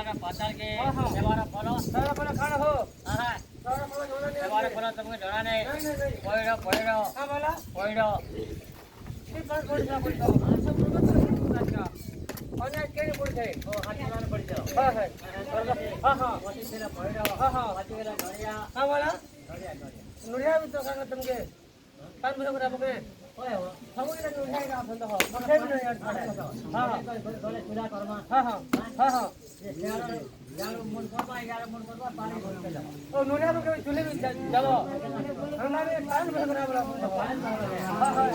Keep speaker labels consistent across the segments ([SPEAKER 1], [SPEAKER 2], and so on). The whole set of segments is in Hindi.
[SPEAKER 1] हमारा पाताल के हमारा फलो
[SPEAKER 2] खाना हो
[SPEAKER 1] हां हमारा फलो तुमको जोड़ा नहीं पोइडो पोइडो
[SPEAKER 2] हां बोला
[SPEAKER 1] पोइडो
[SPEAKER 2] ये पर कोई ना कोई सब अच्छा और ये केने पड़ जाए
[SPEAKER 1] ओ हाथी लाने पड़ जाओ
[SPEAKER 2] हां हां
[SPEAKER 1] वाटी तेरा पोइडो वाटी तेरा जोड़िया
[SPEAKER 2] हां बोला
[SPEAKER 1] जोड़िया
[SPEAKER 2] नुरिया भी तो कांगा तुमके पान बुला करा बके
[SPEAKER 1] ओए हो
[SPEAKER 2] सबके ना नुरिया का बंद हो बके भी नहीं यार हां
[SPEAKER 1] बोले पूजा करमा
[SPEAKER 2] हां
[SPEAKER 1] ये यार मन करवा पानी भर के जाओ
[SPEAKER 2] ओ नुरिया तो कभी चूल्हे में जाओ हमारे पान बुला करा बोला
[SPEAKER 1] पान हां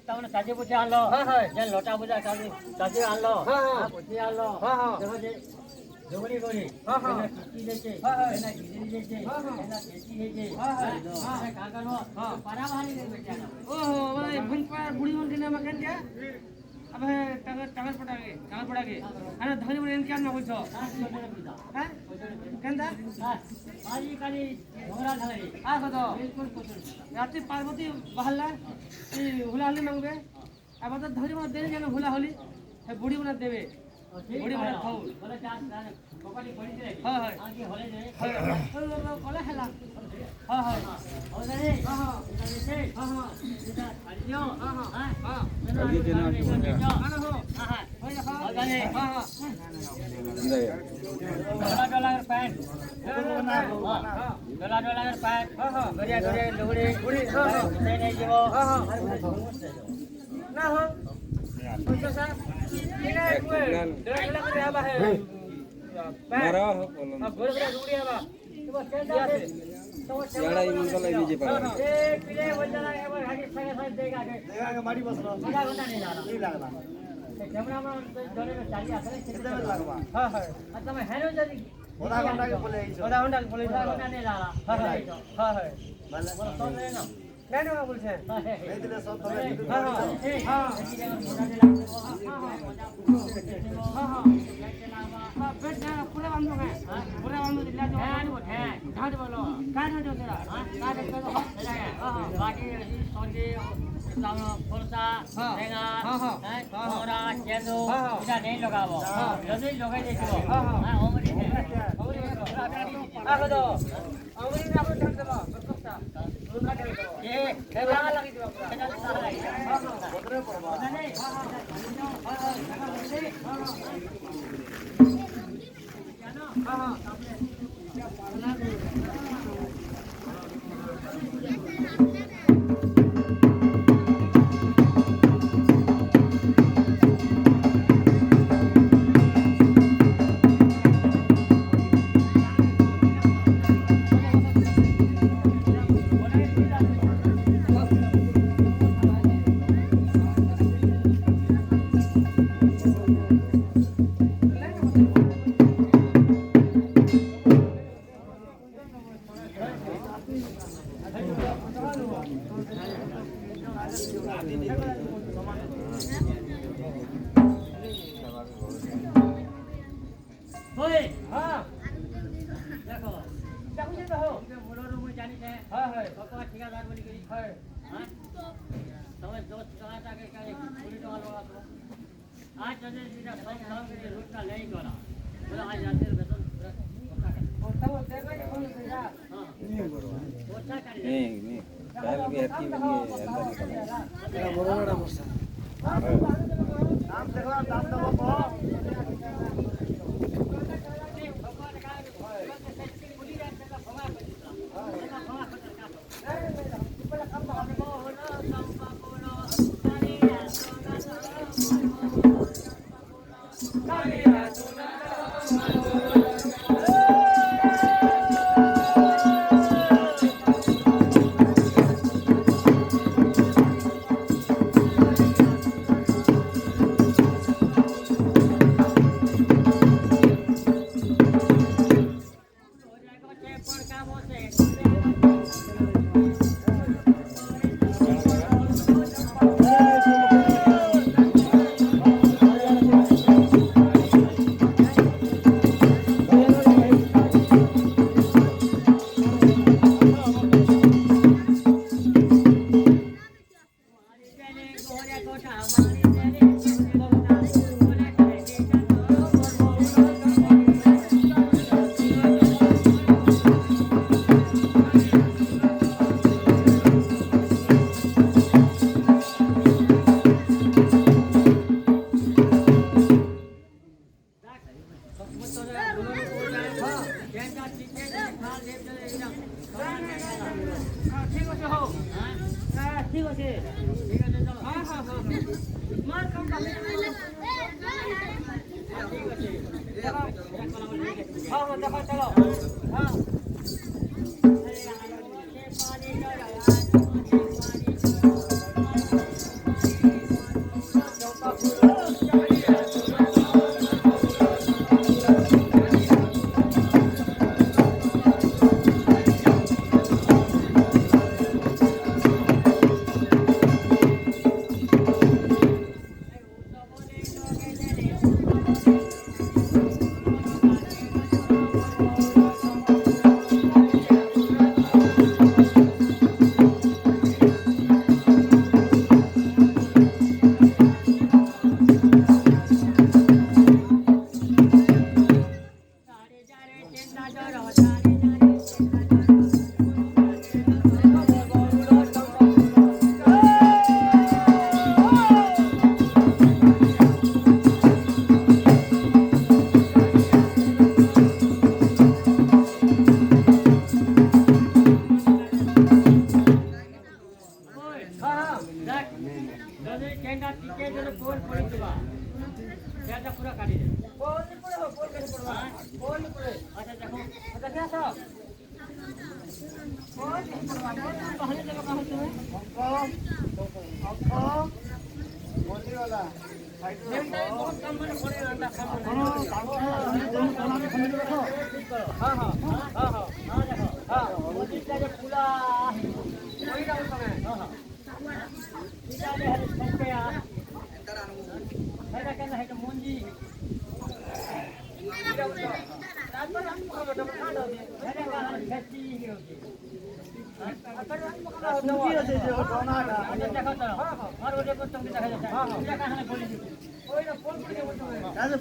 [SPEAKER 1] तमने साजे पूछे आन लो जन लोटा पूजा साजे आन लो पूछे आन लो देखो जे जोगड़ी गोरी एना किटी देचे एना गिरी देचे एना केची देचे एना कागनो पारा भारी दे बेटा
[SPEAKER 2] ओहो भाई भंपा बुढ़ी मन के नाम कन क्या अब टावर पड़ा के अरे धनी बन क्या ना बोलछो हैं कंदा
[SPEAKER 1] आज काली घोड़ा धरी
[SPEAKER 2] आ कतो
[SPEAKER 1] बिल्कुल कोचर
[SPEAKER 2] रात्रि पार्वती बहल्ला ई हुला होली मांगबे अब तो धनी बन देने जाने हुला होली है बुढ़ी बना देबे बुढ़ी बना खाऊ
[SPEAKER 1] बोले चार कपाली बड़ी दे
[SPEAKER 2] हां
[SPEAKER 1] आगे होले दे
[SPEAKER 2] कोला हला हां
[SPEAKER 1] हो दे हां इधर हां इधर आलियो हां
[SPEAKER 2] अभी के नाम
[SPEAKER 1] आना हो हां हो दे हां डोला पैंट डोला पैंट गरिया लुगड़ी नहीं जीवो
[SPEAKER 2] ना हो तो सा इना डोला करे आबा है मारो अब गोरे लुगड़ी आबा तो केंदा से
[SPEAKER 3] याडा इमन को लगी जे पर
[SPEAKER 1] एक पिले वजना है वो हाडी सगे देगा
[SPEAKER 2] के माड़ी बसलो
[SPEAKER 1] मजा नहीं जा रहा
[SPEAKER 2] नहीं लागला
[SPEAKER 1] कैमरा में डोले में चाली आखरे
[SPEAKER 2] कितना लगवा हां
[SPEAKER 1] अच्छा मैं हेरो जदी
[SPEAKER 2] ओदा घंटा के बोले
[SPEAKER 1] ओदा घंटा के बोले नहीं ला रहा हां
[SPEAKER 2] भले
[SPEAKER 1] बोलो तो ले ना
[SPEAKER 2] नहीं ना बोलछे नहीं दिले सब तो हां हां बेटा पूरा बांधो है पूरा बांधो दिला जो
[SPEAKER 1] है ढाड बोलो
[SPEAKER 2] का ढाड तेरा
[SPEAKER 1] का ढाड तो बाकी सोंदे सामने फुलसा रेगा है मोरा चेदो इधर नहीं लगावो यदि लगाई देखो हां ओमरी है
[SPEAKER 2] आगो दो ओमरी ना अपन ढाड देबा ये
[SPEAKER 1] लगा लगी दो ओए हां देखो देखो ये तो हो मोरो रूम जानी है हां हां पप्पा ठेकेदार बोली गई है हां समझ दोस्त कहा था कि पूरी तो वाला तो आज चले सीधा सब काम के रोज का नहीं करा बोला आज जाते वेतन और तब देखो ये कौन से जा हां ओछा कर
[SPEAKER 3] नहीं काल के हत्ती में अंदर निकल
[SPEAKER 2] मेरा बरोड़ा बसा नाम देखो दाम दबो को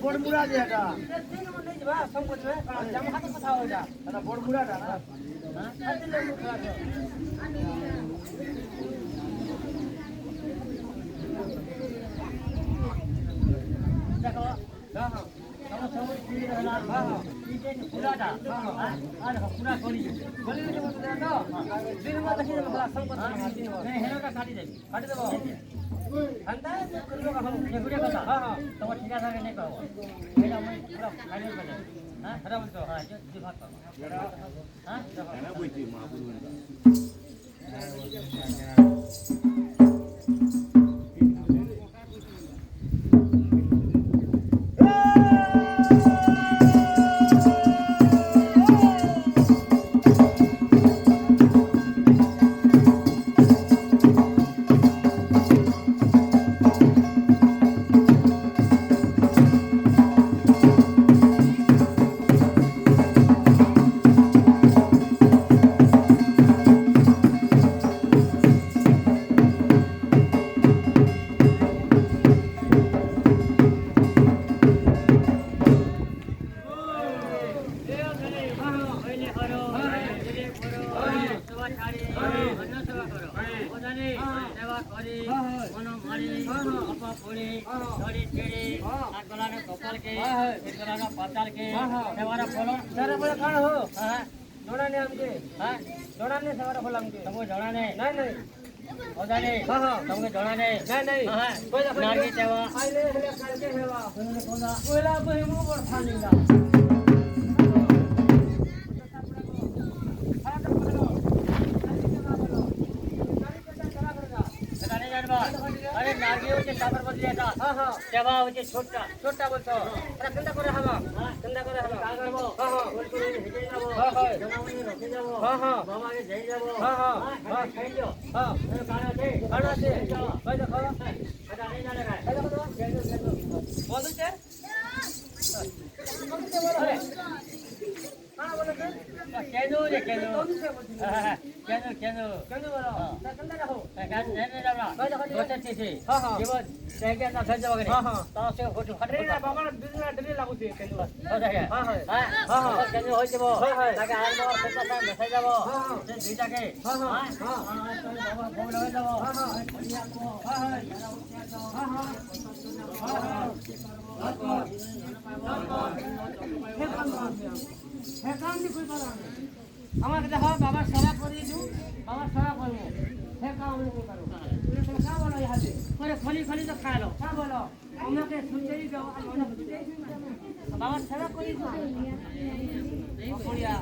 [SPEAKER 2] बोर्ड मुड़ा दे का तीन मन नहीं बा सब कुछ है जम हाथ कथा हो जा ना बोर्ड मुड़ा ना हां खाते लोग खा
[SPEAKER 1] দেখো ତମ ସବୁ ଠିକ ହେଲା এই যে পুরাটা আর পুরা গলি
[SPEAKER 2] গলি দিতে বলতে তো দিন মত দেখি বলা সব কথা দিন মত
[SPEAKER 1] হেরোটা কাটি দেবি
[SPEAKER 2] কাটি দেব আন্তা করব কথা
[SPEAKER 1] এগুড়ে কথা
[SPEAKER 2] হ্যাঁ
[SPEAKER 1] তোমার ঠিকা থাকে নেই পাবো এটা আমি পুরা ফাইনাল করে হ্যাঁ
[SPEAKER 2] এটা বলছো
[SPEAKER 1] হ্যাঁ যে ভাগ করো হ্যাঁ
[SPEAKER 2] સારા બોલે કાણ હો જોડા ને આમકે હા જોડા ને સવારે બોલ આમકે
[SPEAKER 1] તમને જણા ને
[SPEAKER 2] નહીં નહીં
[SPEAKER 1] ઓદાને તમને જણા ને
[SPEAKER 2] નહીં નહીં કોઈ દફા
[SPEAKER 1] નાગી તેવા
[SPEAKER 2] આઈ લે હેલે કાલકે હેવા
[SPEAKER 1] કોના
[SPEAKER 2] કોઈલા બહેમો પર થાનીલા
[SPEAKER 1] अरे नागी होते साबर बदले था
[SPEAKER 2] हाँ हाँ
[SPEAKER 1] तेवा होते छोटा
[SPEAKER 2] छोटा बोलतो अरे कंदा करे हवा कंदा करे हवा
[SPEAKER 1] का करबो
[SPEAKER 2] हाँ हाँ
[SPEAKER 1] बोल करे हेजे जाबो
[SPEAKER 2] हाँ हाँ
[SPEAKER 1] जनावनी रखे जाबो
[SPEAKER 2] हाँ हाँ
[SPEAKER 1] बाबा के जई जाबो
[SPEAKER 2] हाँ हाँ
[SPEAKER 1] हां खाई लो
[SPEAKER 2] हाँ
[SPEAKER 1] ए खाना छे
[SPEAKER 2] खाना से भाई देखो
[SPEAKER 1] अदा नहीं जाने का
[SPEAKER 2] भाई देखो बोल दे अरे काना बोले के
[SPEAKER 1] केनो रे केनो
[SPEAKER 2] कौन से बोलती
[SPEAKER 1] केनो केनो
[SPEAKER 2] कंदा बोलो कंदा रहो
[SPEAKER 1] का ने जाबा होते छे
[SPEAKER 2] हाँ हाँ
[SPEAKER 1] जीव जाके ना सज वगैरह
[SPEAKER 2] हाँ हाँ
[SPEAKER 1] तो से फोटो
[SPEAKER 2] अरे ना बाबा दुनिया डरे लागू छे कंदा
[SPEAKER 1] हो जाए
[SPEAKER 2] हाँ हाँ
[SPEAKER 1] हां हां केनो होय जबो
[SPEAKER 2] हाँ हाँ
[SPEAKER 1] ताके आल बाबा सेटा सा मेसाई जाबो
[SPEAKER 2] हाँ हाँ
[SPEAKER 1] से दुईटा के
[SPEAKER 2] हाँ हाँ
[SPEAKER 1] हां
[SPEAKER 2] हाँ
[SPEAKER 1] तो बाबा भोग लगे जाबो
[SPEAKER 2] हाँ हाँ
[SPEAKER 1] बढ़िया को
[SPEAKER 2] हाँ हाँ हाँ हाँ আমাকে দেখো বাবা সারা করে দিও বাবা সারা করবো হে কাম नहीं करो তুমি का बोलो यहाँ से
[SPEAKER 1] अरे खाली खाली तो खा लो
[SPEAKER 2] का बोलो আমাকে শুনতে দাও বাবা সারা করে দিও बढ़िया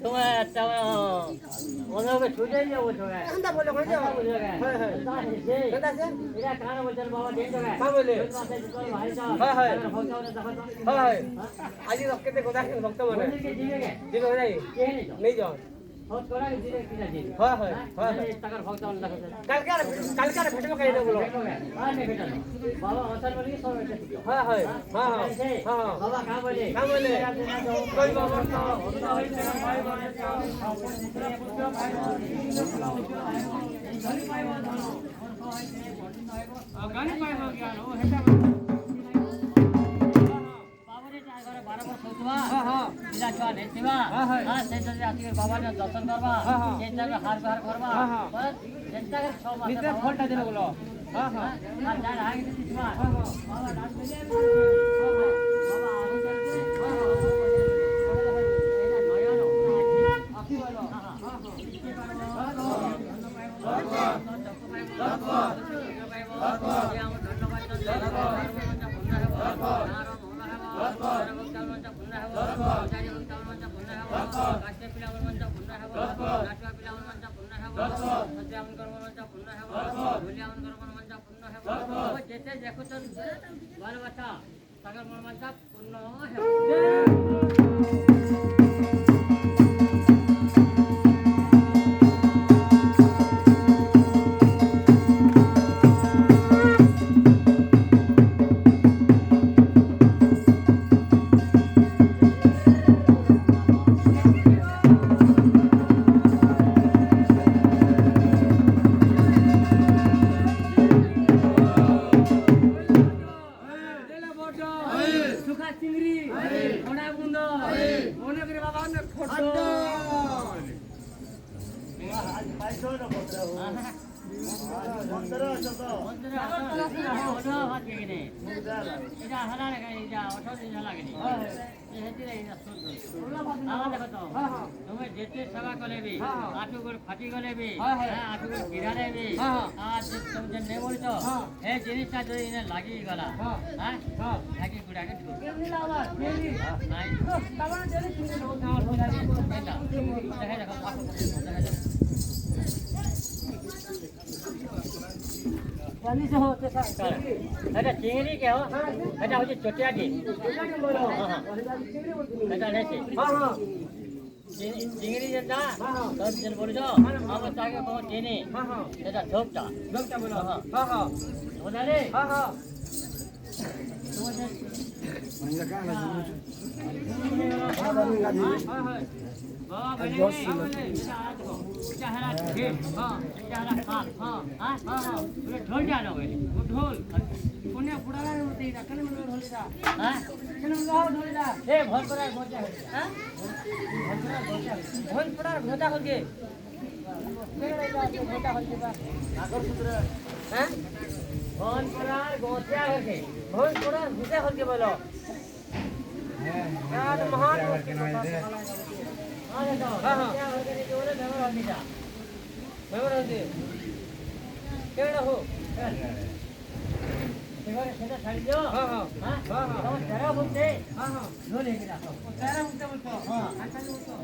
[SPEAKER 1] तुम ओनो के छूटे ले वो तो है
[SPEAKER 2] कंदा बोलो कंदा
[SPEAKER 1] बोलो है
[SPEAKER 2] हां हां कंदा से
[SPEAKER 1] मेरा कान वचन बाबा दे दो है
[SPEAKER 2] का बोले
[SPEAKER 1] भाई साहब
[SPEAKER 2] हां हां
[SPEAKER 1] होता होता देखो
[SPEAKER 2] हां हां आज रख के देखो दाखिल भक्त बने
[SPEAKER 1] बोल के जीवे के
[SPEAKER 2] जीवे हो नहीं
[SPEAKER 1] ये नहीं तो
[SPEAKER 2] नहीं जाओ
[SPEAKER 1] बहुत कोरा के जीवे की जी
[SPEAKER 2] हां हां हां
[SPEAKER 1] तकर भक्त on देखो
[SPEAKER 2] कल का भेटो कहीं ना बोलो
[SPEAKER 1] हां नहीं बेटा बाबा असल बोली सो बेटा
[SPEAKER 2] हां हां हां हां हां
[SPEAKER 1] बाबा कहां बोले
[SPEAKER 2] का बोले कोई बाबा तो
[SPEAKER 1] होता होई तेरा भाई बोले पुत्र भाई घरी पाए वो धनो
[SPEAKER 2] गानी पाए हो गया वो हेटा
[SPEAKER 1] बाबारे घर 12 वर्ष होतवा
[SPEAKER 2] हां हां
[SPEAKER 1] बिना छुआ नहीं थिबा
[SPEAKER 2] हां हां
[SPEAKER 1] हां से जल्दी आती बाबा ने दर्शन करबा
[SPEAKER 2] हां हां
[SPEAKER 1] से जगह हार बार करबा
[SPEAKER 2] हां हां
[SPEAKER 1] बस जनता के 6 मास
[SPEAKER 2] निते फलटा देने बोलो हां हां
[SPEAKER 1] हां जा रहा है कि थिबा
[SPEAKER 2] हां हां
[SPEAKER 1] बाबा डाल दे बाबा आगे चलते हां हां एना नया लो
[SPEAKER 2] आखी बोलो
[SPEAKER 1] हां हां
[SPEAKER 2] हां
[SPEAKER 1] যেতে দেখো তো ভালো বাচ্চা তাদের মন মানটা পূর্ণ হয়
[SPEAKER 2] सुखा चिंगरी घोड़ा बुंदो ओने करे बाबा ने फोटो
[SPEAKER 1] যেতে সেবা কলে বি আঁঠু গোড় ফাটি গলে বি আঁঠু গোড় গিরালে বি আর তুমি যে বলছ এই জিনিসটা যদি এনে লাগি গলা হ্যাঁ লাগি গুড়াকে দিব নাই দেখা দেখো দেখা দেখো এটা চিংড়ি কেউ এটা হচ্ছে চটিয়াটি এটা নেছি চিংড়ি যেটা দশ দিন বলছ আমার তাকে কোনো চিনি এটা ঝোপটা বলো বোঝালে ঢোল জানো
[SPEAKER 2] ঢোল কোনে পুরানা মতে রাখনে মনে ঢোল দা
[SPEAKER 1] হ্যাঁ
[SPEAKER 2] কেন ঢোল দা
[SPEAKER 1] এ ভল পড়ার মজা হ্যাঁ
[SPEAKER 2] ভোজ পড়ার ঘটা হলকে
[SPEAKER 1] ঘটা হচ্ছে বা নাগরসূত্র হ্যাঁ ভল পড়ার গোতিয়া হচ্ছে
[SPEAKER 2] ভোজ পড়ার ঘটা হলকে বলো यार महान
[SPEAKER 1] हाँ देखो हाँ क्या हो गया जो बोले मेमोर होनी था
[SPEAKER 2] मेमोर होती केड़ा हो
[SPEAKER 1] देखो सेटा छाड़ दो
[SPEAKER 2] हां हां
[SPEAKER 1] हाँ
[SPEAKER 2] हां हां
[SPEAKER 1] तो तेरा बोलते
[SPEAKER 2] हां हां
[SPEAKER 1] लो लेके जाओ
[SPEAKER 2] तेरा मुद्दा बोलतो
[SPEAKER 1] हाँ
[SPEAKER 2] अच्छा बोलतो